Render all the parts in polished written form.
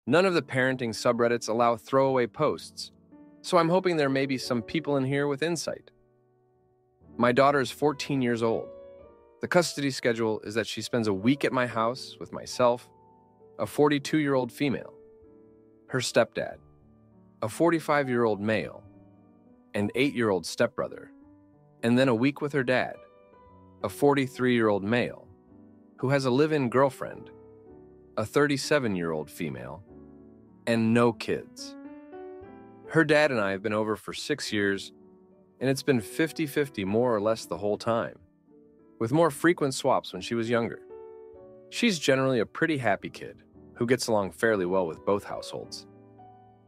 None of the parenting subreddits allow throwaway posts, so I'm hoping there may be some people in here with insight. My daughter is 14 years old. The custody schedule is that she spends a week at my house with myself, a 42-year-old female, her stepdad, a 45-year-old male, an 8-year-old stepbrother, and then a week with her dad, a 43-year-old male, who has a live-in girlfriend, a 37-year-old female, and no kids. Her dad and I have been over for 6 years, and it's been 50-50 more or less the whole time, with more frequent swaps when she was younger. She's generally a pretty happy kid who gets along fairly well with both households.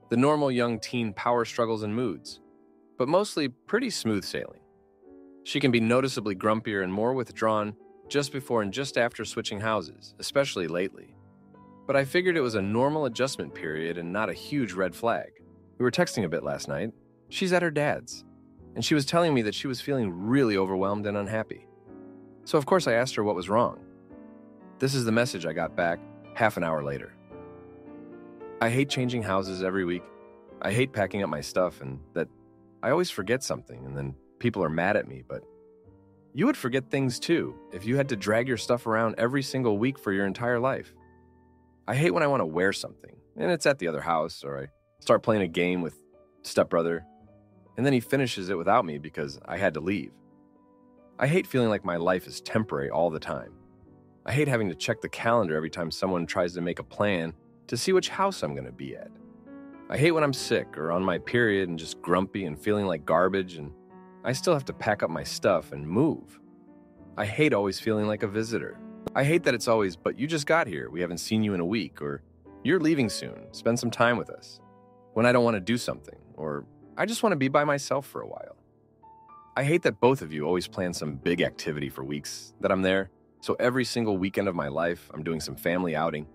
The normal young teen power struggles and moods, but mostly pretty smooth sailing. She can be noticeably grumpier and more withdrawn just before and just after switching houses, especially lately. But I figured it was a normal adjustment period and not a huge red flag. We were texting a bit last night. She's at her dad's, and she was telling me that she was feeling really overwhelmed and unhappy. So of course I asked her what was wrong. This is the message I got back half an hour later. I hate changing houses every week. I hate packing up my stuff and that I always forget something and then people are mad at me, but you would forget things too if you had to drag your stuff around every single week for your entire life. I hate when I want to wear something and it's at the other house, or I start playing a game with stepbrother and then he finishes it without me because I had to leave. I hate feeling like my life is temporary all the time. I hate having to check the calendar every time someone tries to make a plan to see which house I'm going to be at. I hate when I'm sick or on my period and just grumpy and feeling like garbage and I still have to pack up my stuff and move. I hate always feeling like a visitor. I hate that it's always, but you just got here, we haven't seen you in a week, or you're leaving soon, spend some time with us, when I don't want to do something, or I just want to be by myself for a while. I hate that both of you always plan some big activity for weeks that I'm there, so every single weekend of my life, I'm doing some family outing.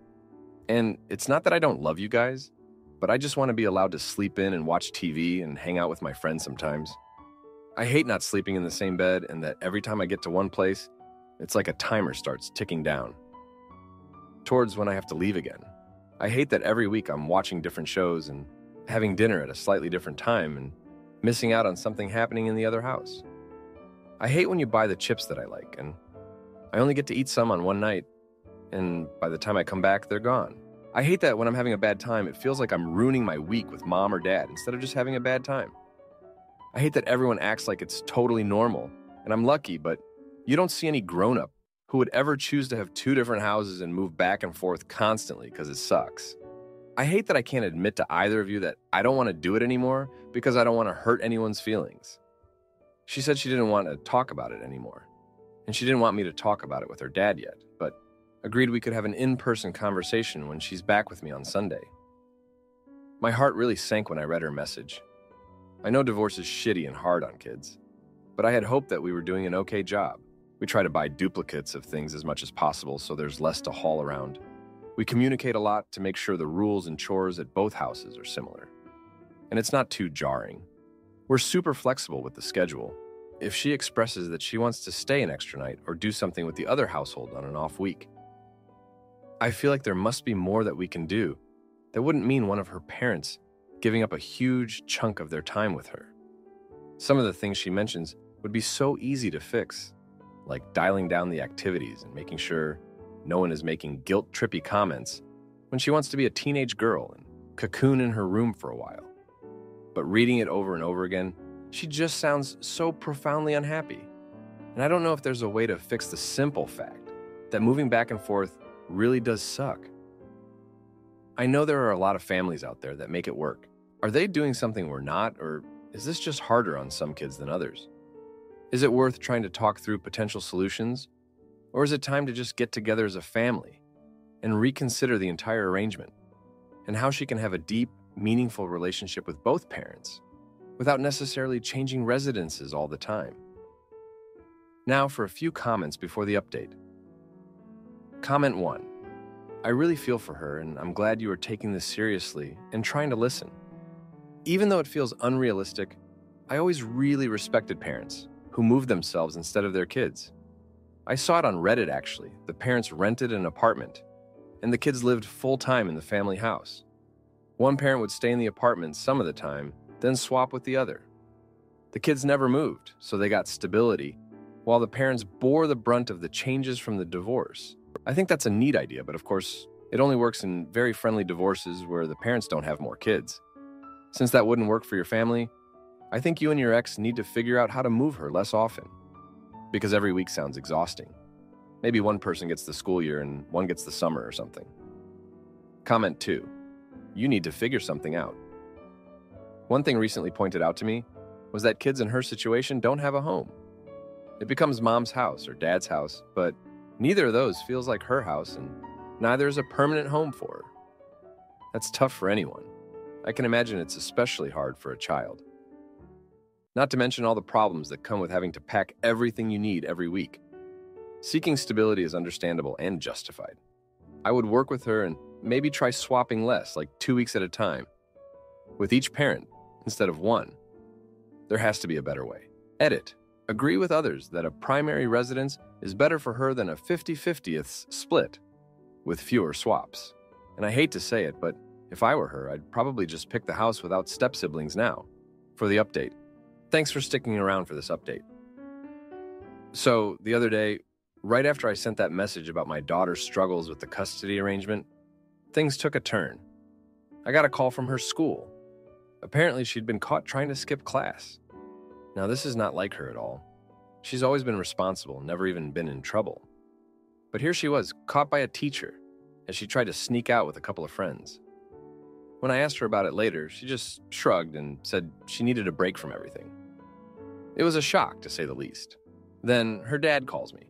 And it's not that I don't love you guys, but I just want to be allowed to sleep in and watch TV and hang out with my friends sometimes. I hate not sleeping in the same bed and that every time I get to one place, it's like a timer starts ticking down towards when I have to leave again. I hate that every week I'm watching different shows and having dinner at a slightly different time and missing out on something happening in the other house. I hate when you buy the chips that I like and I only get to eat some on one night and by the time I come back, they're gone. I hate that when I'm having a bad time, it feels like I'm ruining my week with mom or dad instead of just having a bad time. I hate that everyone acts like it's totally normal, and I'm lucky, but you don't see any grown-up who would ever choose to have 2 different houses and move back and forth constantly because it sucks. I hate that I can't admit to either of you that I don't want to do it anymore because I don't want to hurt anyone's feelings. She said she didn't want to talk about it anymore, and she didn't want me to talk about it with her dad yet, but agreed we could have an in-person conversation when she's back with me on Sunday. My heart really sank when I read her message. I know divorce is shitty and hard on kids, but I had hoped that we were doing an okay job. We try to buy duplicates of things as much as possible so there's less to haul around. We communicate a lot to make sure the rules and chores at both houses are similar. And it's not too jarring. We're super flexible with the schedule. If she expresses that she wants to stay an extra night or do something with the other household on an off week, I feel like there must be more that we can do that wouldn't mean one of her parents giving up a huge chunk of their time with her. Some of the things she mentions would be so easy to fix, like dialing down the activities and making sure no one is making guilt-trippy comments when she wants to be a teenage girl and cocoon in her room for a while. But reading it over and over again, she just sounds so profoundly unhappy. And I don't know if there's a way to fix the simple fact that moving back and forth really does suck. I know there are a lot of families out there that make it work. Are they doing something we're not, or is this just harder on some kids than others? Is it worth trying to talk through potential solutions? Or is it time to just get together as a family and reconsider the entire arrangement and how she can have a deep, meaningful relationship with both parents without necessarily changing residences all the time? Now for a few comments before the update. Comment 1. I really feel for her, and I'm glad you are taking this seriously and trying to listen. Even though it feels unrealistic, I always really respected parents who moved themselves instead of their kids. I saw it on Reddit, actually. The parents rented an apartment, and the kids lived full-time in the family house. One parent would stay in the apartment some of the time, then swap with the other. The kids never moved, so they got stability, while the parents bore the brunt of the changes from the divorce. I think that's a neat idea, but of course, it only works in very friendly divorces where the parents don't have more kids. Since that wouldn't work for your family, I think you and your ex need to figure out how to move her less often. Because every week sounds exhausting. Maybe one person gets the school year and one gets the summer or something. Comment 2. You need to figure something out. One thing recently pointed out to me was that kids in her situation don't have a home. It becomes mom's house or dad's house, but neither of those feels like her house and neither is a permanent home for her. That's tough for anyone. I can imagine it's especially hard for a child. Not to mention all the problems that come with having to pack everything you need every week. Seeking stability is understandable and justified. I would work with her and maybe try swapping less, like 2 weeks at a time, with each parent instead of one. There has to be a better way. Edit. Agree with others that a primary residence is better for her than a 50-50th split with fewer swaps. And I hate to say it, but if I were her, I'd probably just pick the house without step-siblings now. For the update. Thanks for sticking around for this update. So, the other day, right after I sent that message about my daughter's struggles with the custody arrangement, things took a turn. I got a call from her school. Apparently, she'd been caught trying to skip class. Now, this is not like her at all. She's always been responsible, never even been in trouble. But here she was, caught by a teacher, as she tried to sneak out with a couple of friends. When I asked her about it later, she just shrugged and said she needed a break from everything. It was a shock, to say the least. Then her dad calls me.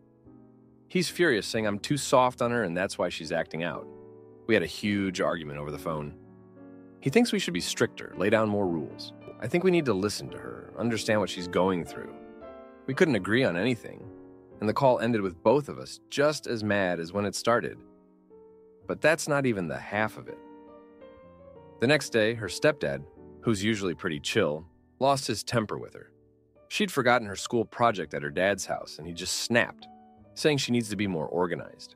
He's furious, saying I'm too soft on her and that's why she's acting out. We had a huge argument over the phone. He thinks we should be stricter, lay down more rules. I think we need to listen to her, understand what she's going through. We couldn't agree on anything, and the call ended with both of us just as mad as when it started. But that's not even the half of it. The next day, her stepdad, who's usually pretty chill, lost his temper with her. She'd forgotten her school project at her dad's house, and he just snapped, saying she needs to be more organized.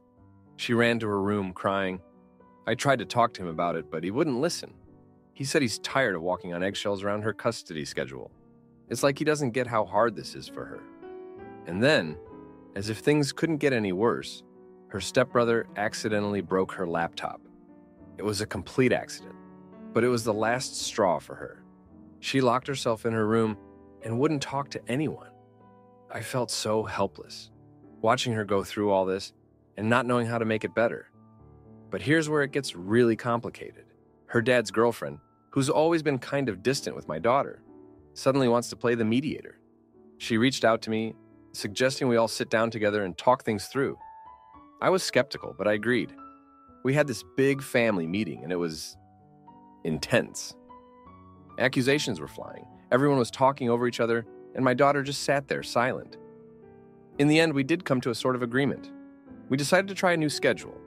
She ran to her room, crying. I tried to talk to him about it, but he wouldn't listen. He said he's tired of walking on eggshells around her custody schedule. It's like he doesn't get how hard this is for her. And then, as if things couldn't get any worse, her stepbrother accidentally broke her laptop. It was a complete accident, but it was the last straw for her. She locked herself in her room and wouldn't talk to anyone. I felt so helpless, watching her go through all this and not knowing how to make it better. But here's where it gets really complicated. Her dad's girlfriend, who's always been kind of distant with my daughter, suddenly wants to play the mediator. She reached out to me, suggesting we all sit down together and talk things through. I was skeptical, but I agreed. We had this big family meeting, and it was intense. Accusations were flying. Everyone was talking over each other, and my daughter just sat there silent. In the end, we did come to a sort of agreement. We decided to try a new schedule,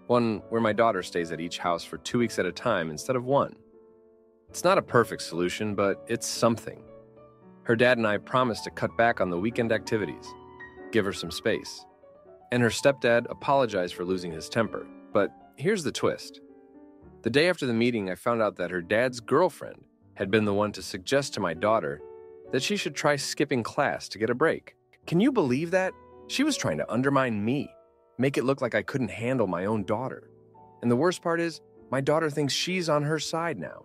one where my daughter stays at each house for 2 weeks at a time instead of one. It's not a perfect solution, but it's something. Her dad and I promised to cut back on the weekend activities, give her some space. And her stepdad apologized for losing his temper. But here's the twist. The day after the meeting, I found out that her dad's girlfriend had been the one to suggest to my daughter that she should try skipping class to get a break. Can you believe that? She was trying to undermine me, make it look like I couldn't handle my own daughter. And the worst part is, my daughter thinks she's on her side now,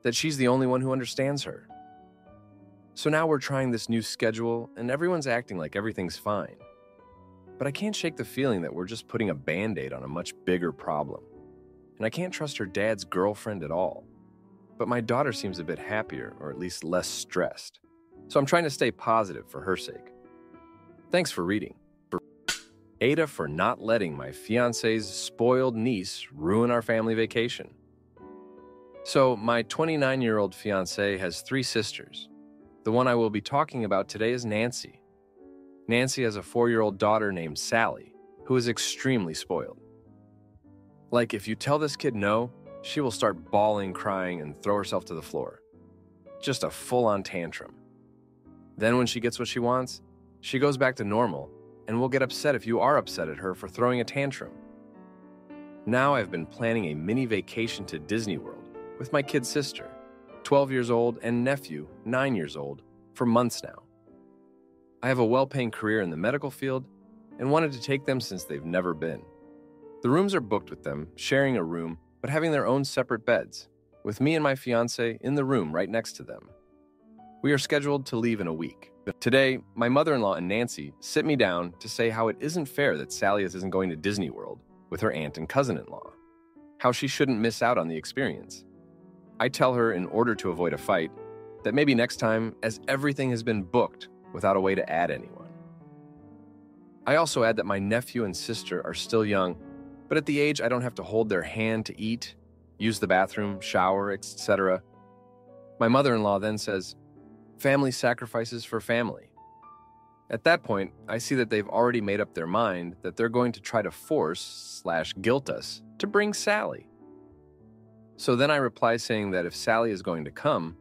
that she's the only one who understands her. So now we're trying this new schedule, and everyone's acting like everything's fine. But I can't shake the feeling that we're just putting a Band-Aid on a much bigger problem. And I can't trust her dad's girlfriend at all. But my daughter seems a bit happier, or at least less stressed. So I'm trying to stay positive for her sake. Thanks for reading. Ada for not letting my fiance's spoiled niece ruin our family vacation. So my 29-year-old fiance has 3 sisters. The one I will be talking about today is Nancy. Nancy has a 4-year-old daughter named Sally, who is extremely spoiled. Like, if you tell this kid no, she will start bawling, crying, and throw herself to the floor. Just a full-on tantrum. Then when she gets what she wants, she goes back to normal and will get upset if you are upset at her for throwing a tantrum. Now I've been planning a mini vacation to Disney World with my kid sister, 12 years old, and nephew, 9 years old, for months now. I have a well-paying career in the medical field and wanted to take them since they've never been. The rooms are booked with them, sharing a room, but having their own separate beds, with me and my fiancé in the room right next to them. We are scheduled to leave in a week. Today, my mother-in-law and Nancy sit me down to say how it isn't fair that Sally isn't going to Disney World with her aunt and cousin-in-law, how she shouldn't miss out on the experience. I tell her, in order to avoid a fight, that maybe next time, as everything has been booked without a way to add anyone. I also add that my nephew and sister are still young, but at the age I don't have to hold their hand to eat, use the bathroom, shower, etc. My mother-in-law then says, "Family sacrifices for family." At that point, I see that they've already made up their mind that they're going to try to force/guilt us to bring Sally. So then I reply saying that if Sally is going to come,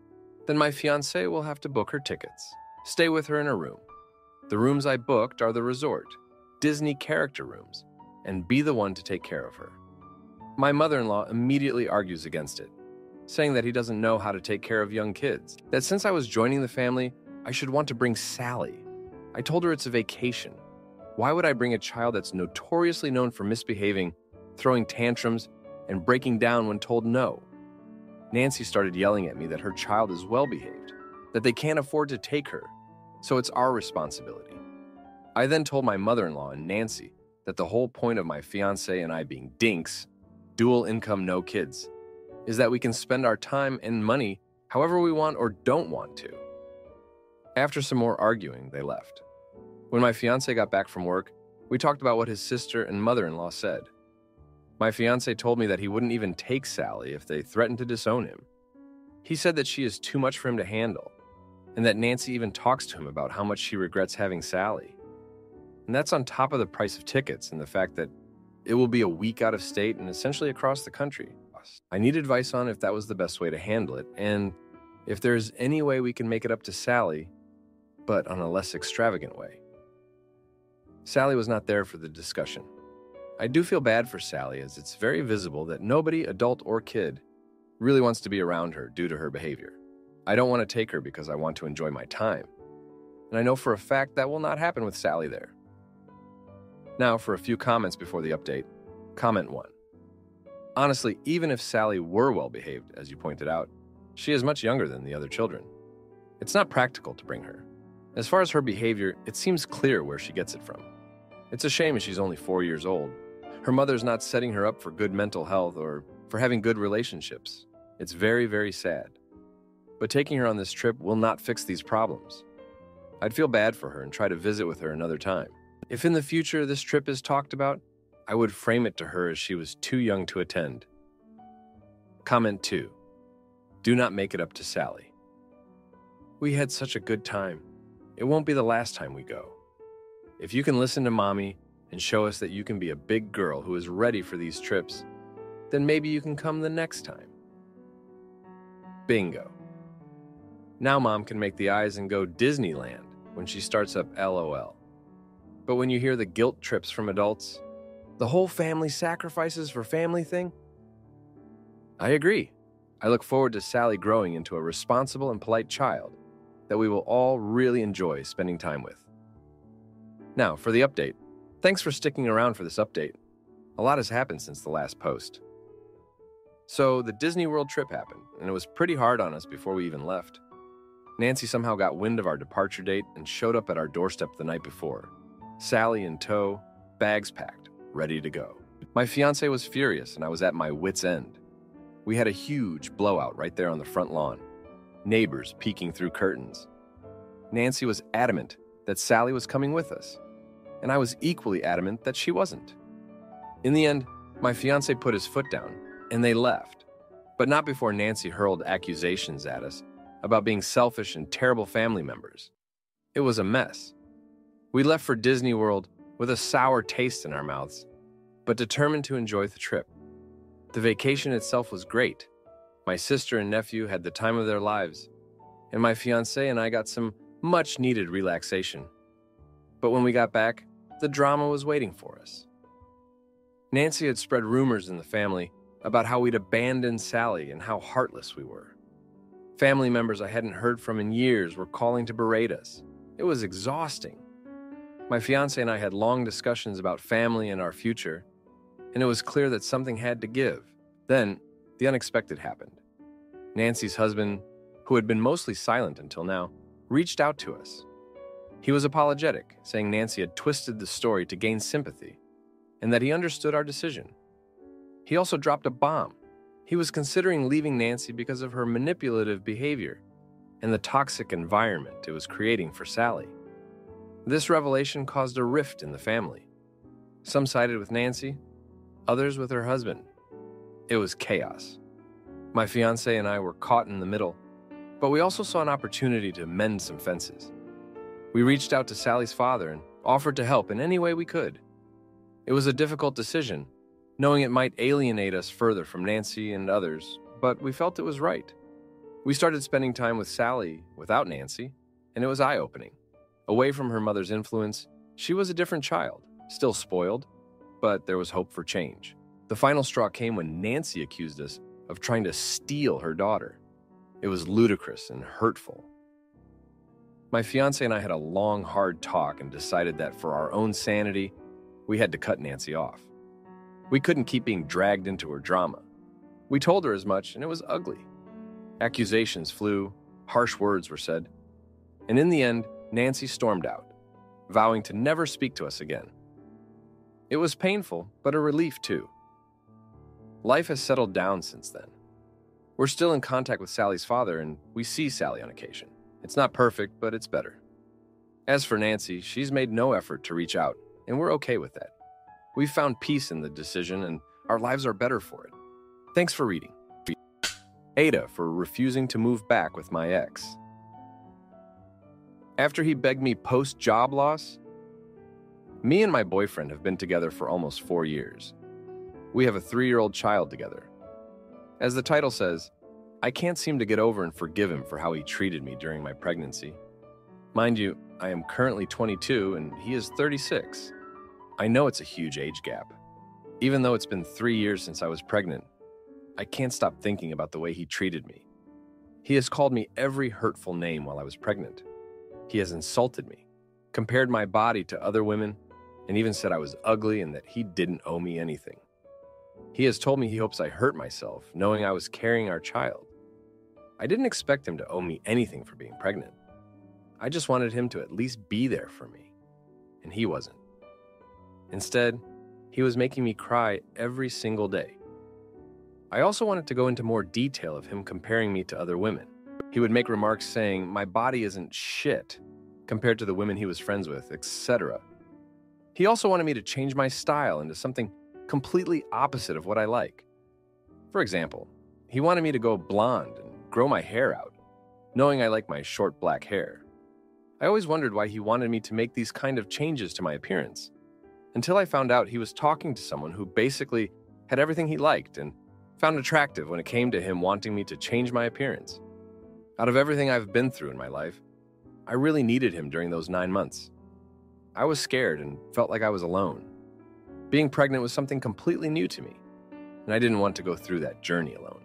then my fiancé will have to book her tickets, stay with her in a room. The rooms I booked are the resort, Disney character rooms, and be the one to take care of her. My mother-in-law immediately argues against it, saying that he doesn't know how to take care of young kids, that since I was joining the family, I should want to bring Sally. I told her it's a vacation. Why would I bring a child that's notoriously known for misbehaving, throwing tantrums, and breaking down when told no? Nancy started yelling at me that her child is well-behaved, that they can't afford to take her, so it's our responsibility. I then told my mother-in-law and Nancy that the whole point of my fiancé and I being dinks, dual income, no kids, is that we can spend our time and money however we want or don't want to. After some more arguing, they left. When my fiancé got back from work, we talked about what his sister and mother-in-law said. My fiancé told me that he wouldn't even take Sally if they threatened to disown him. He said that she is too much for him to handle, and that Nancy even talks to him about how much she regrets having Sally. And that's on top of the price of tickets and the fact that it will be a week out of state and essentially across the country. I need advice on if that was the best way to handle it, and if there's any way we can make it up to Sally, but on a less extravagant way. Sally was not there for the discussion. I do feel bad for Sally, as it's very visible that nobody, adult or kid, really wants to be around her due to her behavior. I don't want to take her because I want to enjoy my time, and I know for a fact that will not happen with Sally there. Now for a few comments before the update. Comment 1. Honestly, even if Sally were well-behaved, as you pointed out, she is much younger than the other children. It's not practical to bring her. As far as her behavior, it seems clear where she gets it from. It's a shame she's only 4 years old. Her mother's not setting her up for good mental health or for having good relationships. It's very, very sad. But taking her on this trip will not fix these problems. I'd feel bad for her and try to visit with her another time. If in the future this trip is talked about, I would frame it to her as she was too young to attend. Comment 2. Do not make it up to Sally. We had such a good time. It won't be the last time we go. If you can listen to Mommy and show us that you can be a big girl who is ready for these trips, then maybe you can come the next time. Bingo. Now Mom can make the eyes and go Disneyland when she starts up LOL. But when you hear the guilt trips from adults, the whole family sacrifices for family thing, I agree. I look forward to Sally growing into a responsible and polite child that we will all really enjoy spending time with. Now, for the update. Thanks for sticking around for this update. A lot has happened since the last post. So, the Disney World trip happened, and it was pretty hard on us before we even left. Nancy somehow got wind of our departure date and showed up at our doorstep the night before. Sally in tow, bags packed, ready to go. My fiancé was furious, and I was at my wit's end. We had a huge blowout right there on the front lawn, neighbors peeking through curtains. Nancy was adamant that Sally was coming with us, and I was equally adamant that she wasn't. In the end, my fiancé put his foot down, and they left, but not before Nancy hurled accusations at us about being selfish and terrible family members. It was a mess. We left for Disney World with a sour taste in our mouths, but determined to enjoy the trip. The vacation itself was great. My sister and nephew had the time of their lives, and my fiancé and I got some much-needed relaxation. But when we got back, the drama was waiting for us. Nancy had spread rumors in the family about how we'd abandoned Sally and how heartless we were. Family members I hadn't heard from in years were calling to berate us. It was exhausting. My fiancé and I had long discussions about family and our future, and it was clear that something had to give. Then, the unexpected happened. Nancy's husband, who had been mostly silent until now, reached out to us. He was apologetic, saying Nancy had twisted the story to gain sympathy, and that he understood our decision. He also dropped a bomb. He was considering leaving Nancy because of her manipulative behavior and the toxic environment it was creating for Sally. This revelation caused a rift in the family. Some sided with Nancy, others with her husband. It was chaos. My fiancé and I were caught in the middle, but we also saw an opportunity to mend some fences. We reached out to Sally's father and offered to help in any way we could. It was a difficult decision, knowing it might alienate us further from Nancy and others, but we felt it was right. We started spending time with Sally without Nancy, and it was eye-opening. Away from her mother's influence, she was a different child, still spoiled, but there was hope for change. The final straw came when Nancy accused us of trying to steal her daughter. It was ludicrous and hurtful. My fiancé and I had a long, hard talk and decided that for our own sanity, we had to cut Nancy off. We couldn't keep being dragged into her drama. We told her as much, and it was ugly. Accusations flew, harsh words were said, and in the end, Nancy stormed out, vowing to never speak to us again. It was painful, but a relief too. Life has settled down since then. We're still in contact with Sally's father, and we see Sally on occasion. It's not perfect, but it's better. As for Nancy, she's made no effort to reach out, and we're okay with that. We've found peace in the decision, and our lives are better for it. Thanks for reading. Ada for refusing to move back with my ex. After he begged me post-job loss, me and my boyfriend have been together for almost 4 years. We have a 3-year-old child together. As the title says, I can't seem to get over and forgive him for how he treated me during my pregnancy. Mind you, I am currently 22 and he is 36. I know it's a huge age gap. Even though it's been 3 years since I was pregnant, I can't stop thinking about the way he treated me. He has called me every hurtful name while I was pregnant. He has insulted me, compared my body to other women, and even said I was ugly and that he didn't owe me anything. He has told me he hopes I hurt myself, knowing I was carrying our child. I didn't expect him to owe me anything for being pregnant. I just wanted him to at least be there for me, and he wasn't. Instead, he was making me cry every single day. I also wanted to go into more detail of him comparing me to other women. He would make remarks saying my body isn't shit compared to the women he was friends with, etc. He also wanted me to change my style into something completely opposite of what I like. For example, he wanted me to go blonde and grow my hair out, knowing I like my short black hair. I always wondered why he wanted me to make these kind of changes to my appearance, until I found out he was talking to someone who basically had everything he liked and found attractive when it came to him wanting me to change my appearance. Out of everything I've been through in my life, I really needed him during those 9 months. I was scared and felt like I was alone. Being pregnant was something completely new to me, and I didn't want to go through that journey alone.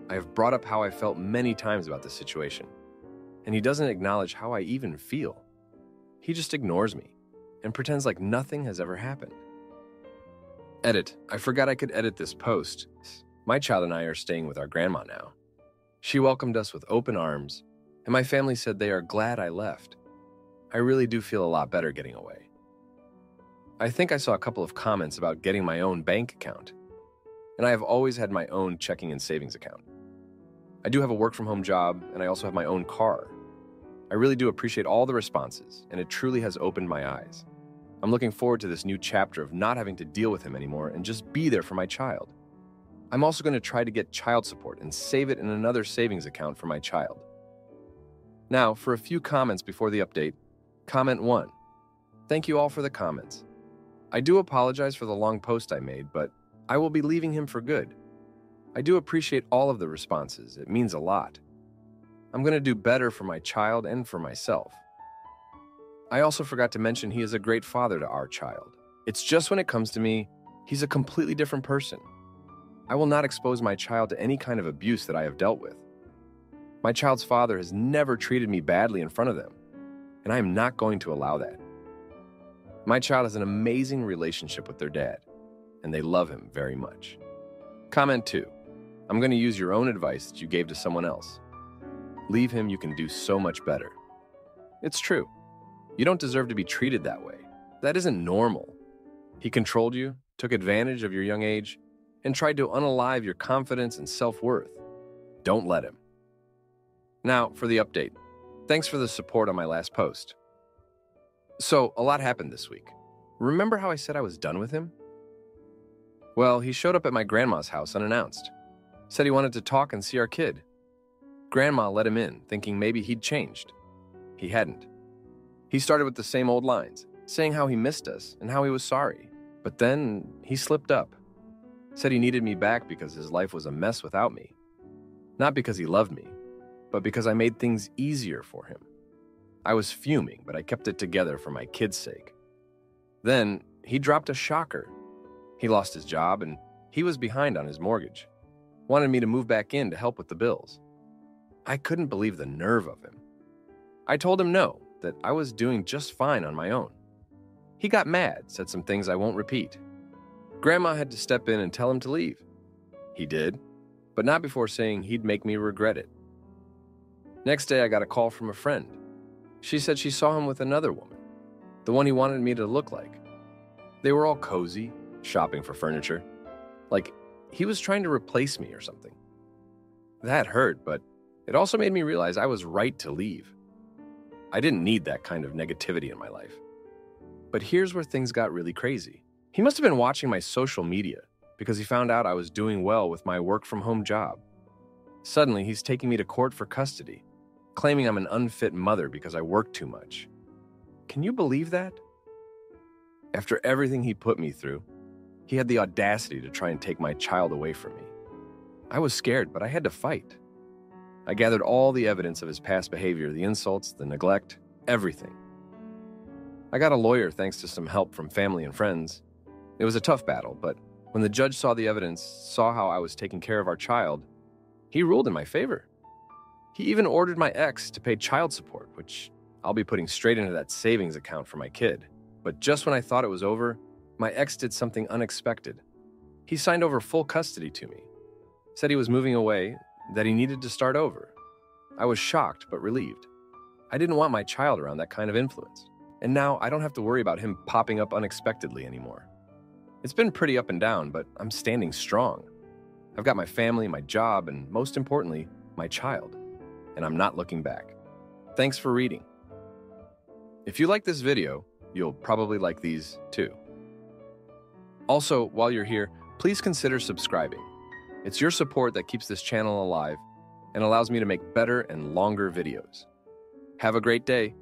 I have brought up how I felt many times about this situation, and he doesn't acknowledge how I even feel. He just ignores me and pretends like nothing has ever happened. Edit. I forgot I could edit this post. My child and I are staying with our grandma now. She welcomed us with open arms, and my family said they are glad I left. I really do feel a lot better getting away. I think I saw a couple of comments about getting my own bank account, and I have always had my own checking and savings account. I do have a work-from-home job, and I also have my own car. I really do appreciate all the responses, and it truly has opened my eyes. I'm looking forward to this new chapter of not having to deal with him anymore and just be there for my child. I'm also going to try to get child support and save it in another savings account for my child. Now, for a few comments before the update. Comment 1. Thank you all for the comments. I do apologize for the long post I made, but I will be leaving him for good. I do appreciate all of the responses. It means a lot. I'm going to do better for my child and for myself. I also forgot to mention he is a great father to our child. It's just when it comes to me, he's a completely different person. I will not expose my child to any kind of abuse that I have dealt with. My child's father has never treated me badly in front of them, and I am not going to allow that. My child has an amazing relationship with their dad, and they love him very much. Comment 2. I'm going to use your own advice that you gave to someone else. Leave him, you can do so much better. It's true. You don't deserve to be treated that way. That isn't normal. He controlled you, took advantage of your young age, and tried to unalive your confidence and self-worth. Don't let him. Now, for the update. Thanks for the support on my last post. So, a lot happened this week. Remember how I said I was done with him? Well, he showed up at my grandma's house unannounced. Said he wanted to talk and see our kid. Grandma let him in, thinking maybe he'd changed. He hadn't. He started with the same old lines, saying how he missed us and how he was sorry. But then he slipped up. Said he needed me back because his life was a mess without me. Not because he loved me, but because I made things easier for him. I was fuming, but I kept it together for my kid's sake. Then he dropped a shocker. He lost his job and he was behind on his mortgage. Wanted me to move back in to help with the bills. I couldn't believe the nerve of him. I told him no, that I was doing just fine on my own. He got mad, said some things I won't repeat. Grandma had to step in and tell him to leave. He did, but not before saying he'd make me regret it. Next day, I got a call from a friend. She said she saw him with another woman, the one he wanted me to look like. They were all cozy, shopping for furniture. Like he was trying to replace me or something. That hurt, but it also made me realize I was right to leave. I didn't need that kind of negativity in my life. But here's where things got really crazy. He must have been watching my social media because he found out I was doing well with my work-from-home job. Suddenly, he's taking me to court for custody, claiming I'm an unfit mother because I work too much. Can you believe that? After everything he put me through, he had the audacity to try and take my child away from me. I was scared, but I had to fight. I gathered all the evidence of his past behavior, the insults, the neglect, everything. I got a lawyer thanks to some help from family and friends. It was a tough battle, but when the judge saw the evidence, saw how I was taking care of our child, he ruled in my favor. He even ordered my ex to pay child support, which I'll be putting straight into that savings account for my kid. But just when I thought it was over, my ex did something unexpected. He signed over full custody to me. Said he was moving away, that he needed to start over. I was shocked but relieved. I didn't want my child around that kind of influence. And now I don't have to worry about him popping up unexpectedly anymore. It's been pretty up and down, but I'm standing strong. I've got my family, my job, and most importantly, my child. And I'm not looking back. Thanks for reading. If you like this video, you'll probably like these too. Also, while you're here, please consider subscribing. It's your support that keeps this channel alive and allows me to make better and longer videos. Have a great day.